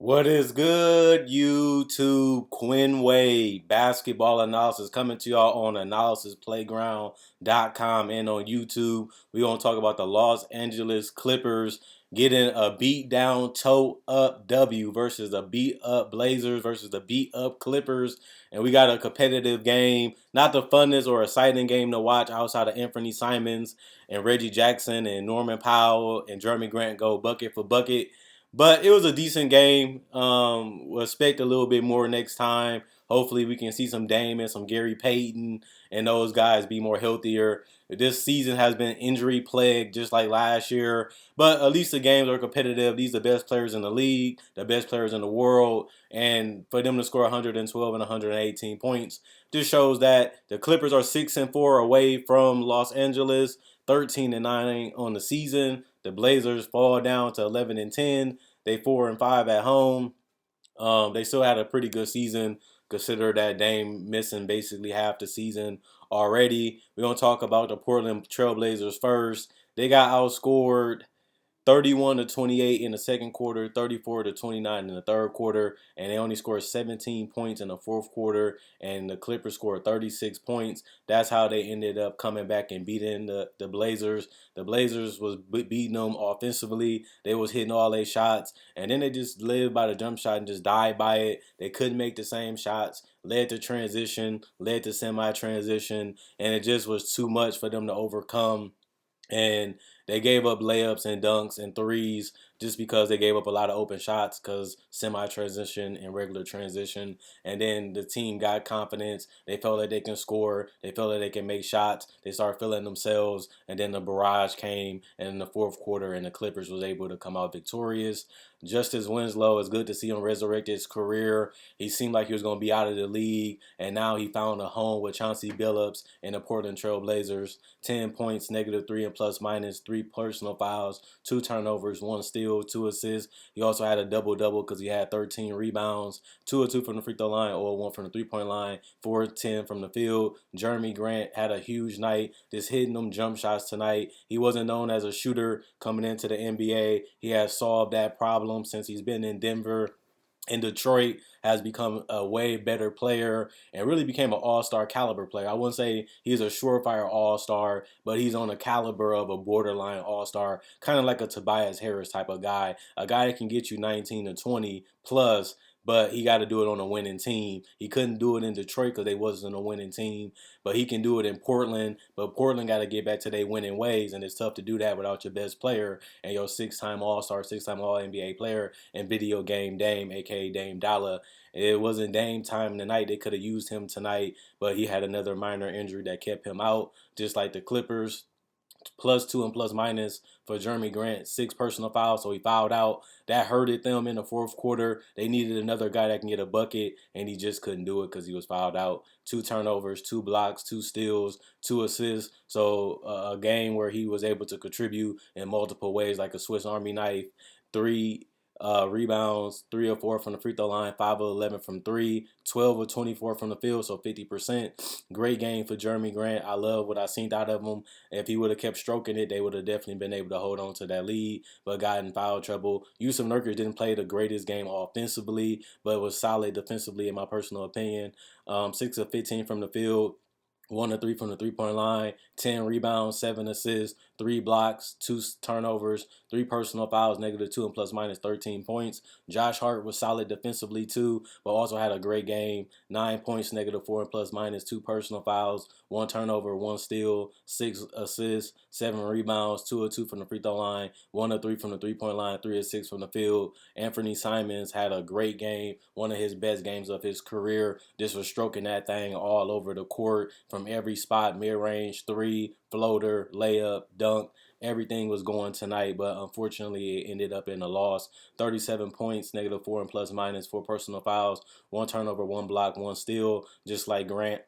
What is good, YouTube? Quinn Wade basketball analysis coming to y'all on analysisplayground.com and on YouTube. We're going to talk about the Los Angeles Clippers getting a beat down, toe up W versus the beat up Blazers versus the beat up Clippers. And we got a competitive game, not the funnest or exciting game to watch outside of Anthony Simons and Reggie Jackson and Norman Powell and Jeremy Grant go bucket for bucket. But it was a decent game. We'll expect a little bit more next time. Hopefully, we can see some Dame and some Gary Payton and those guys be more healthier. This season has been injury plagued, just like last year. But at least the games are competitive. These are the best players in the league, the best players in the world, and for them to score 112 and 118 points just shows that the Clippers are 6-4 away from Los Angeles, 13-9 on the season. The Blazers fall down to 11-10. They 4-5 at home. They still had a pretty good season. Consider that Dame missing basically half the season already. We're gonna talk about the Portland Trailblazers first. They got outscored 31-28 in the second quarter, 34-29 in the third quarter, and they only scored 17 points in the fourth quarter, and the Clippers scored 36 points. That's how they ended up coming back and beating the Blazers. The Blazers was beating them offensively. They was hitting all their shots, and then they just lived by the jump shot and just died by it. They couldn't make the same shots, led to transition, led to semi-transition, and it just was too much for them to overcome, and they gave up layups and dunks and threes just because they gave up a lot of open shots because semi-transition and regular transition. And then the team got confidence. They felt that they can score. They felt that they can make shots. They started feeling themselves. And then the barrage came in the fourth quarter, and the Clippers was able to come out victorious. Justice Winslow, it's good to see him resurrect his career. He seemed like he was going to be out of the league, and now he found a home with Chauncey Billups and the Portland Trailblazers. 10 points, -3 and plus minus, 3 personal fouls, 2 turnovers, 1 steal, 2 assists. He also had a double-double because he had 13 rebounds, 2 of 2 from the free throw line or 1 from the three-point line, 4 of 10 from the field. Jeremy Grant had a huge night, just hitting them jump shots tonight. He wasn't known as a shooter coming into the NBA. He has solved that problem since he's been in Denver. In Detroit, has become a way better player and really became an all-star caliber player. I wouldn't say he's a surefire all-star, but he's on the caliber of a borderline all-star, kind of like a Tobias Harris type of guy, a guy that can get you 19 to 20 plus, but he got to do it on a winning team. He couldn't do it in Detroit because they wasn't a winning team, but he can do it in Portland. But Portland got to get back to their winning ways, and it's tough to do that without your best player and your 6-time All-Star, 6-time All-NBA player and video game Dame, aka Dame Dollar. It wasn't Dame time tonight. They could have used him tonight, but he had another minor injury that kept him out, just like the Clippers. +2 and plus minus for Jeremy Grant, 6 personal fouls, so he fouled out. That hurted them in the fourth quarter. They needed another guy that can get a bucket, and he just couldn't do it because he was fouled out. 2 turnovers, 2 blocks, 2 steals, 2 assists. So a game where he was able to contribute in multiple ways, like a Swiss Army knife. 3 rebounds, 3 or 4 from the free throw line, 5 of 11 from 3, 12 of 24 from the field, so 50%. Great game for Jeremy Grant. I love what I seen out of him. If he would have kept stroking it, they would have definitely been able to hold on to that lead, but got in foul trouble. Yusuf Nurkic didn't play the greatest game offensively, but was solid defensively in my personal opinion. 6 of 15 from the field, 1 of 3 from the three-point line, 10 rebounds, 7 assists, 3 blocks, 2 turnovers, 3 personal fouls, -2 and plus minus 13 points. Josh Hart was solid defensively too, but also had a great game. 9 points, -4 and plus minus, 2 personal fouls, 1 turnover, 1 steal, 6 assists, 7 rebounds, 2 of 2 from the free throw line, 1 of 3 from the three-point line, 3 of 6 from the field. Anthony Simons had a great game, one of his best games of his career. Just was stroking that thing all over the court from every spot, mid-range, 3, floater, layup, dunk. Everything was going tonight, but unfortunately it ended up in a loss. 37 points, -4 and plus minus, 4 personal fouls, 1 turnover, 1 block, 1 steal, just like Grant.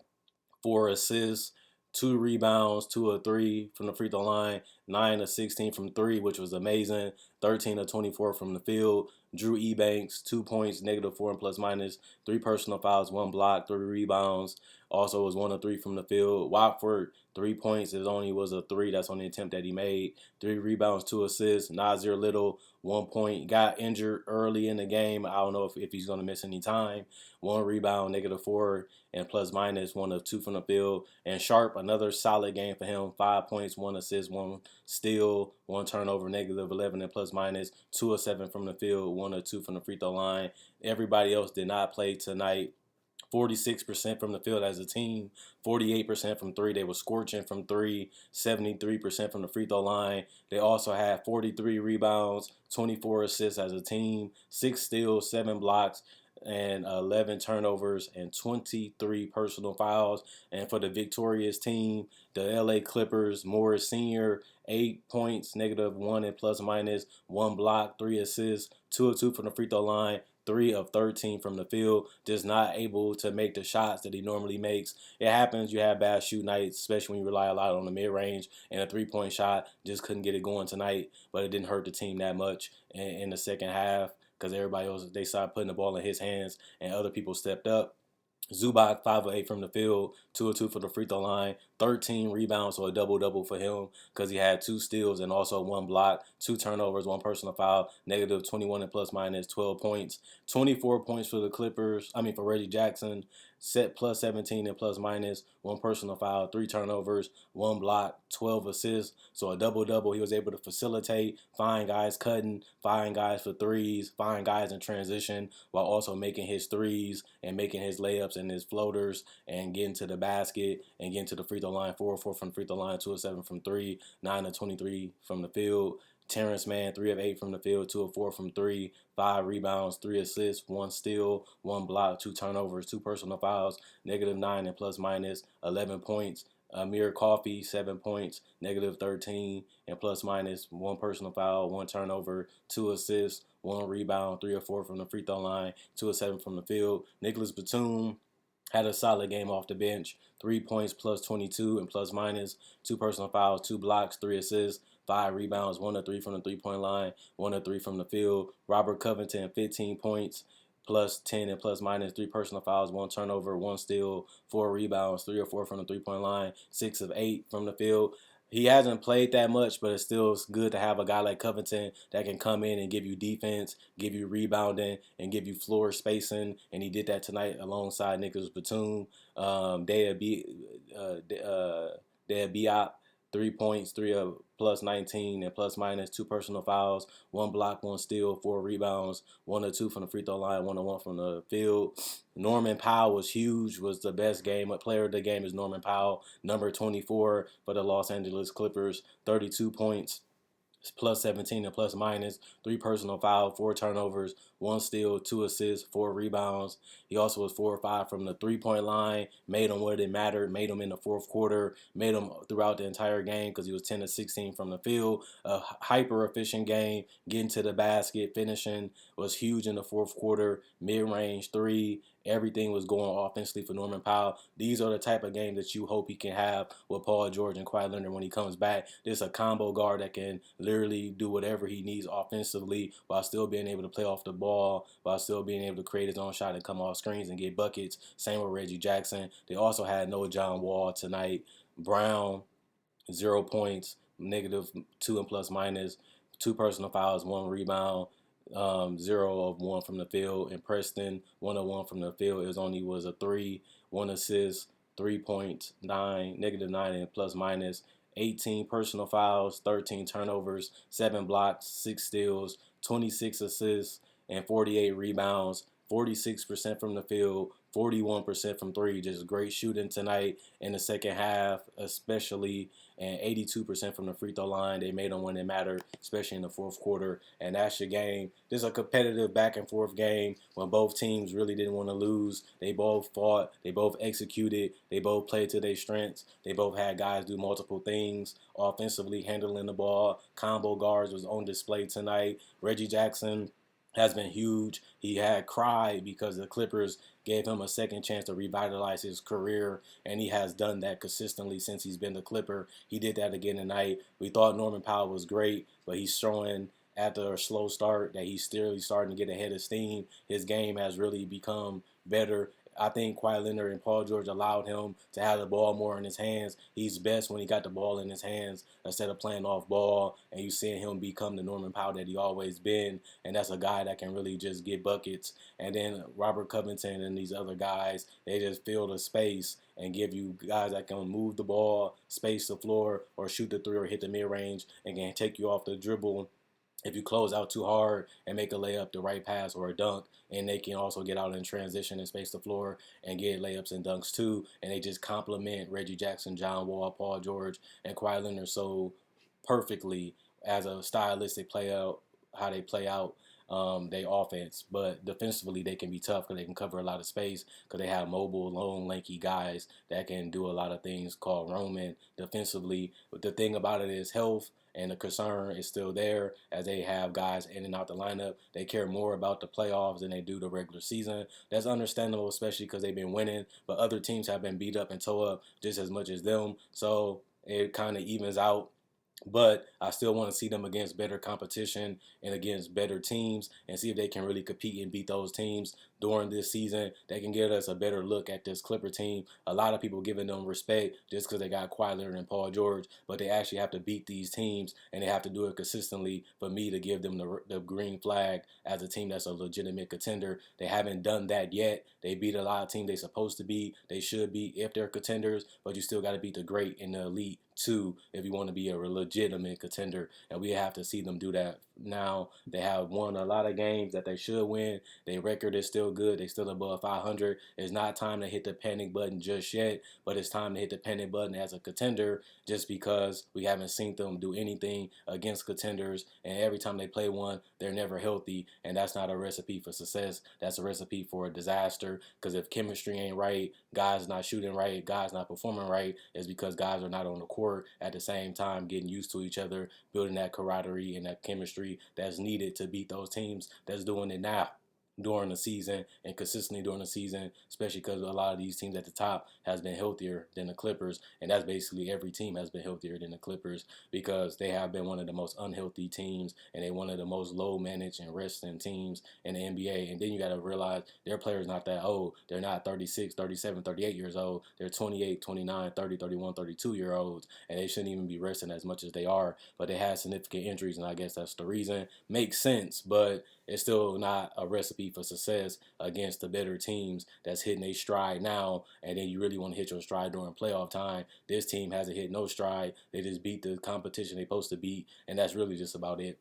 4 assists, 2 rebounds, 2 of 3 from the free throw line. 9 of 16 from 3, which was amazing. 13 of 24 from the field. Drew Ebanks, 2 points, -4 and plus minus. 3 personal fouls, 1 block, 3 rebounds. Also was 1 of 3 from the field. Watford, 3 points. It only was a 3. That's on the attempt that he made. 3 rebounds, 2 assists. Nazir Little, 1 point. Got injured early in the game. I don't know if he's going to miss any time. 1 rebound, -4 and plus minus. 1 of 2 from the field. And Sharp, another solid game for him. 5 points, 1 assist, 1 steal, 1 turnover, -11 and plus minus. 2 of 7 from the field, 1 of 2 from the free throw line. Everybody else did not play tonight. 46% from the field as a team, 48% from 3. They were scorching from 3, 73% from the free throw line. They also had 43 rebounds, 24 assists as a team, 6 steals, 7 blocks, and 11 turnovers and 23 personal fouls. And for the victorious team, the LA Clippers, Morris Sr., 8 points, -1 and plus minus, 1 block, 3 assists, 2 of 2 from the free throw line, 3 of 13 from the field, just not able to make the shots that he normally makes. It happens. You have bad shoot nights, especially when you rely a lot on the mid-range, and a three-point shot. Just couldn't get it going tonight, but it didn't hurt the team that much in the second half because everybody else, they started putting the ball in his hands, and other people stepped up. Zubac, 5 of 8 from the field, 2 of 2 for the free throw line, 13 rebounds, so a double-double for him because he had 2 steals and also 1 block, 2 turnovers, 1 personal foul, -21 and plus minus, 12 points, 24 points for the Clippers, for Reggie Jackson, set plus 17 and plus minus, 1 personal foul, 3 turnovers, 1 block, 12 assists, so a double-double. He was able to facilitate, find guys cutting, find guys for threes, find guys in transition while also making his threes and making his layups and his floaters and getting to the basket and getting to the free throw line. 4 of 4 from the free throw line, 2 of 7 from 3, 9 of 23 from the field. Terrence Mann, 3 of 8 from the field, 2 of 4 from 3, 5 rebounds, 3 assists, 1 steal, 1 block, 2 turnovers, 2 personal fouls, -9 and plus minus, 11 points. Amir Coffey, 7 points, -13 and plus minus, 1 personal foul, 1 turnover, 2 assists, 1 rebound, 3 of 4 from the free throw line, 2 of 7 from the field. Nicholas Batum had a solid game off the bench, 3 points plus 22 and plus minus, 2 personal fouls, 2 blocks, 3 assists, 5 rebounds, 1 of 3 from the three-point line, 1 of 3 from the field. Robert Covington, 15 points, plus 10 and plus minus, 3 personal fouls, 1 turnover, 1 steal, 4 rebounds, 3 or 4 from the three-point line, 6 of 8 from the field. He hasn't played that much, but it's still good to have a guy like Covington that can come in and give you defense, give you rebounding, and give you floor spacing. And he did that tonight alongside Nicholas Batum. Biop, 3 points, 3 of plus 19 and plus minus, 2 personal fouls, 1 block, 1 steal, 4 rebounds, 1 or 2 from the free throw line, 1 or 1 from the field. Norman Powell was huge, was the best player of the game is Norman Powell, number 24 for the Los Angeles Clippers, 32 points, plus 17 and plus minus, 3 personal fouls, 4 turnovers, 1 steal, 2 assists, 4 rebounds. He also was 4 or 5 from the three-point line, made him what it mattered, made him in the fourth quarter, made him throughout the entire game because he was 10 to 16 from the field. A hyper-efficient game, getting to the basket, finishing was huge in the fourth quarter, mid-range 3, everything was going offensively for Norman Powell. These are the type of games that you hope he can have with Paul George and Kawhi Leonard when he comes back. This is a combo guard that can literally do whatever he needs offensively while still being able to play off the ball, while still being able to create his own shot and come off screens and get buckets. Same with Reggie Jackson. They also had no John Wall tonight. Brown, 0 points, -2 and plus minus, 2 personal fouls, 1 rebound. 0 of 1 from the field. And Preston, 1 of 1 from the field. It was a 3, 1 assist, 3 points, -9 and plus minus, 18 personal fouls, 13 turnovers, 7 blocks, 6 steals, 26 assists, and 48 rebounds. 46% from the field, 41% from 3. Just great shooting tonight in the second half, especially, and 82% from the free throw line. They made them when it mattered, especially in the fourth quarter. And that's your game. This is a competitive back and forth game when both teams really didn't want to lose. They both fought. They both executed. They both played to their strengths. They both had guys do multiple things offensively, handling the ball. Combo guards was on display tonight. Reggie Jackson has been huge. He had cried because the Clippers gave him a second chance to revitalize his career, and he has done that consistently since he's been the Clipper. He did that again tonight. We thought Norman Powell was great, but he's showing after a slow start that he's still starting to get ahead of steam. His game has really become better. I think Kawhi Leonard and Paul George allowed him to have the ball more in his hands. He's best when he got the ball in his hands instead of playing off ball. And you seeing him become the Norman Powell that he always been. And that's a guy that can really just get buckets. And then Robert Covington and these other guys, they just fill the space and give you guys that can move the ball, space the floor, or shoot the three or hit the mid range and can take you off the dribble if you close out too hard and make a layup, the right pass, or a dunk, and they can also get out in transition and space the floor and get layups and dunks too. And they just complement Reggie Jackson, John Wall, Paul George, and Kawhi Leonard so perfectly as a stylistic play out, how they play out their offense. But defensively, they can be tough because they can cover a lot of space because they have mobile, long, lanky guys that can do a lot of things called roaming defensively. But the thing about it is health and the concern is still there as they have guys in and out the lineup. They care more about the playoffs than they do the regular season. That's understandable, especially because they've been winning, but other teams have been beat up and tore up just as much as them. So it kind of evens out, but I still want to see them against better competition and against better teams and see if they can really compete and beat those teams during this season. They can get us a better look at this Clipper team. A lot of people giving them respect just because they got Kawhi Leonard and Paul George, but they actually have to beat these teams and they have to do it consistently for me to give them the green flag as a team that's a legitimate contender. They haven't done that yet. They beat a lot of teams they supposed to beat. They should be if they're contenders, but you still got to beat the great and the elite too if you want to be a legitimate contender, and we have to see them do that now. They have won a lot of games that they should win. Their record is still good. They still above 500. It's not time to hit the panic button just yet, but it's time to hit the panic button as a contender just because we haven't seen them do anything against contenders, and every time they play one, they're never healthy, and that's not a recipe for success. That's a recipe for a disaster because if chemistry ain't right, guys not shooting right, guys not performing right, it's because guys are not on the court at the same time getting used to each other, building that camaraderie and that chemistry that's needed to beat those teams that's doing it now during the season and consistently during the season, especially because a lot of these teams at the top has been healthier than the Clippers, and that's basically every team has been healthier than the Clippers because they have been one of the most unhealthy teams and they one of the most low managed and resting teams in the NBA. And then you got to realize their players not that old. They're not 36, 37, 38 years old. They're 28, 29, 30, 31, 32 year olds, and they shouldn't even be resting as much as they are, but they had significant injuries, and I guess that's the reason. Makes sense, but it's still not a recipe for success against the better teams that's hitting a stride now, and then you really want to hit your stride during playoff time. This team hasn't hit no stride. They just beat the competition they're supposed to beat, and that's really just about it.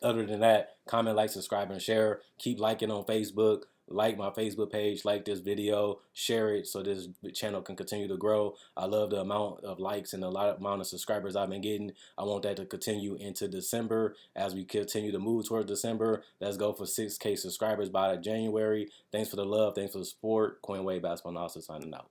Other than that, comment, like, subscribe, and share. Keep liking on Facebook. Like my Facebook page, like this video, share it so this channel can continue to grow. I love the amount of likes and the amount of subscribers I've been getting. I want that to continue into December as we continue to move towards December. Let's go for 6K subscribers by January. Thanks for the love. Thanks for the support. Quinn Wade Basketball Analysis signing out.